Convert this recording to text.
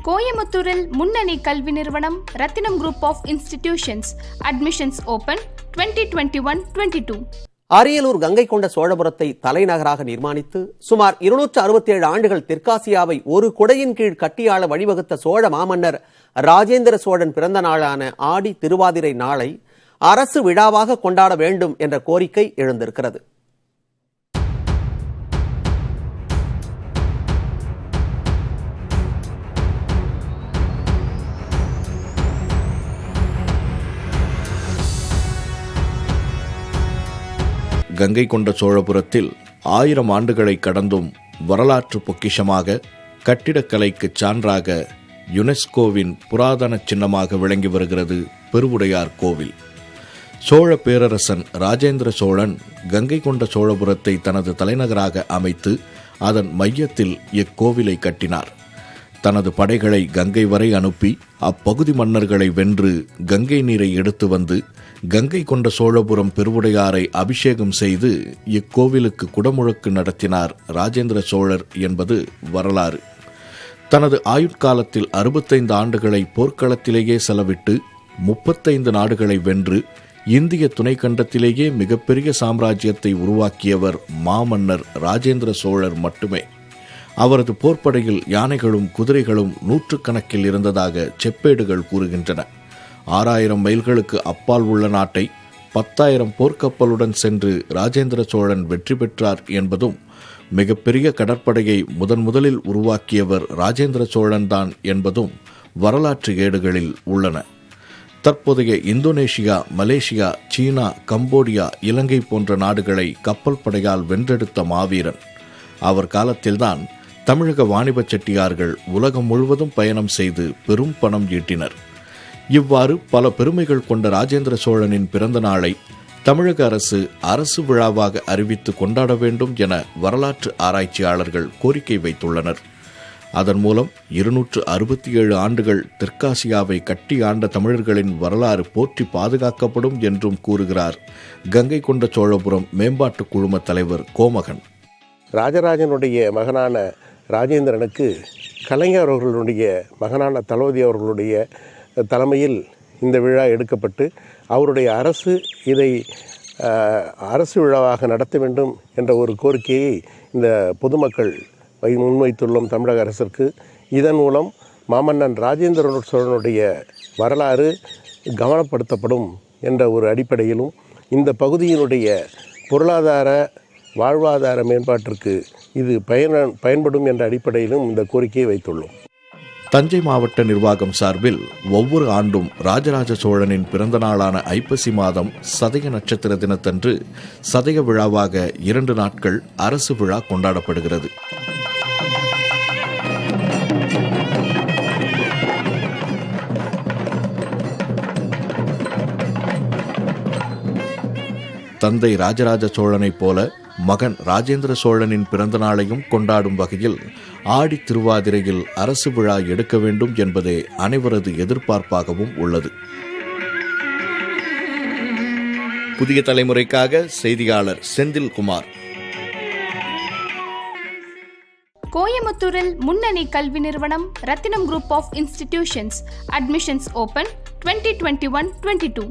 கோயமுத்தூரில் முன்னணி கல்வி நிறுவனம் Rathinam group of institutions. Admissions open 2021-22. Ariyalur கங்கை கொண்ட சோழபுரத்தை தலைநகராக நிர்மாணித்து சுமார் 267 ஆண்டுகள் தெற்காசியாவை ஒரு குடையின் கீழ் கட்டியாள வழிவகுத்த சோழ மாமன்னர் ராஜேந்திர சோழன் பிறந்த நாளான ஆடி திருவாதிரை நாளை அரசு விழாவாக கொண்டாட வேண்டும் என்ற கோரிக்கை எழுந்திருக்கிறது. கங்கை கொண்ட சோழபுரத்தில் 1000 ஆண்டுகளை கடந்தும் வரலாற்று பொக்கிஷமாக, கட்டிடக்கலைக்கு சான்றாக, யுனெஸ்கோவின் புராதன சின்னமாக விளங்கி வருகிறது பெருவுடையார் கோவில். சோழ பேரரசன் ராஜேந்திர சோழன் கங்கை கொண்ட சோழபுரத்தை தனது தலைநகராக அமைத்து அதன் மையத்தில் இக்கோவிலை கட்டினார். தனது படைகளை கங்கை வரை அனுப்பி அப்பகுதி மன்னர்களை வென்று கங்கை நீரை எடுத்து வந்து கங்கை கொண்ட சோழபுரம் பெருவுடையாரை அபிஷேகம் செய்து இக்கோவிலுக்கு குடமுழக்கு நடத்தினார் ராஜேந்திர சோழர் என்பது வரலாறு. தனது ஆயுட்காலத்தில் 65 ஆண்டுகளை போர்க்களத்திலேயே செலவிட்டு 35 நாடுகளை வென்று இந்திய துணைக்கண்டத்திலேயே மிகப்பெரிய சாம்ராஜ்யத்தை உருவாக்கியவர் மாமன்னர் ராஜேந்திர சோழர் மட்டுமே. அவரது போர்ப்படையில் யானைகளும் குதிரைகளும் 100கணக்கில் இருந்ததாக செப்பேடுகள் கூறுகின்றன. 6000 மைல்களுக்கு அப்பால் உள்ள நாட்டை 10,000 போர்க்கப்பலுடன் சென்று ராஜேந்திர சோழன் வெற்றி பெற்றார் என்பதும், மிகப்பெரிய கடற்படையை முதலில் உருவாக்கியவர் ராஜேந்திர சோழன் தான் என்பதும் வரலாற்று ஏடுகளில் உள்ளன. தற்போதைய இந்தோனேஷியா, மலேசியா, சீனா, கம்போடியா, இலங்கை போன்ற நாடுகளை கப்பல் படையால் வென்றெடுத்த மாவீரன். அவர் காலத்தில்தான் தமிழக வாணிப செட்டியார்கள் உலகம் முழுவதும் பயணம் செய்து பெரும் பணம் ஈட்டினர். இவ்வாறு பல பெருமைகள் கொண்ட ராஜேந்திர சோழனின் பிறந்த நாளை தமிழக அரசு விழாவாக அறிவித்து கொண்டாட வேண்டும் என வரலாற்று ஆராய்ச்சியாளர்கள் கோரிக்கை வைத்துள்ளனர். அதன் மூலம் 267 ஆண்டுகள் தெற்காசியாவை கட்டி ஆண்ட தமிழர்களின் வரலாறு போற்றி பாதுகாக்கப்படும் என்றும் கூறுகிறார் கங்கை கொண்ட சோழபுரம் மேம்பாட்டு குழும தலைவர் கோமகன். ராஜராஜனுடைய மகனான ராஜேந்திரனுக்கு கலைஞர் அவர்களுடைய மகனான தளபதி அவர்களுடைய தலைமையில் இந்த விழா எடுக்கப்பட்டு அவருடைய அரசு இதை அரசு விழாவாக நடத்த வேண்டும் என்ற ஒரு கோரிக்கையை இந்த பொதுமக்கள் முன்வைத்துள்ளோம் தமிழக அரசிற்கு. இதன் மூலம் மாமன்னன் ராஜேந்திர சோழனுடைய வரலாறு கவனப்படுத்தப்படும் என்ற ஒரு அடிப்படையிலும் இந்த பகுதியினுடைய பொருளாதார வாழ்வாதார மேம்பாட்டிற்கு இது பயன்படும் என்ற அடிப்படையிலும் இந்த கோரிக்கையை வைத்துள்ளோம். தஞ்சை மாவட்ட நிர்வாகம் சார்பில் ஒவ்வொரு ஆண்டும் ராஜராஜ சோழனின் பிறந்த நாளான ஐப்பசி மாதம் சதய நட்சத்திர தினத்தன்று சதய விழாவாக 2 நாட்கள் அரசு விழா கொண்டாடப்படுகிறது. தந்தை ராஜராஜ சோழனைப் போல மகன் ராஜேந்திர சோழனின் பிறந்த நாளையும் கொண்டாடும் வகையில் ஆடி திருவாதிரையில் அரசு விழா எடுக்க வேண்டும் என்பதே அனைவரது எதிர்பார்ப்பாகவும் உள்ளது. புதிய தலைமுறைக்காக செய்தியாளர் செந்தில்குமார். கோயமுத்தூரில் முன்னணி கல்வி நிறுவனம் Rathinam group of institutions. Admissions open 2021-22.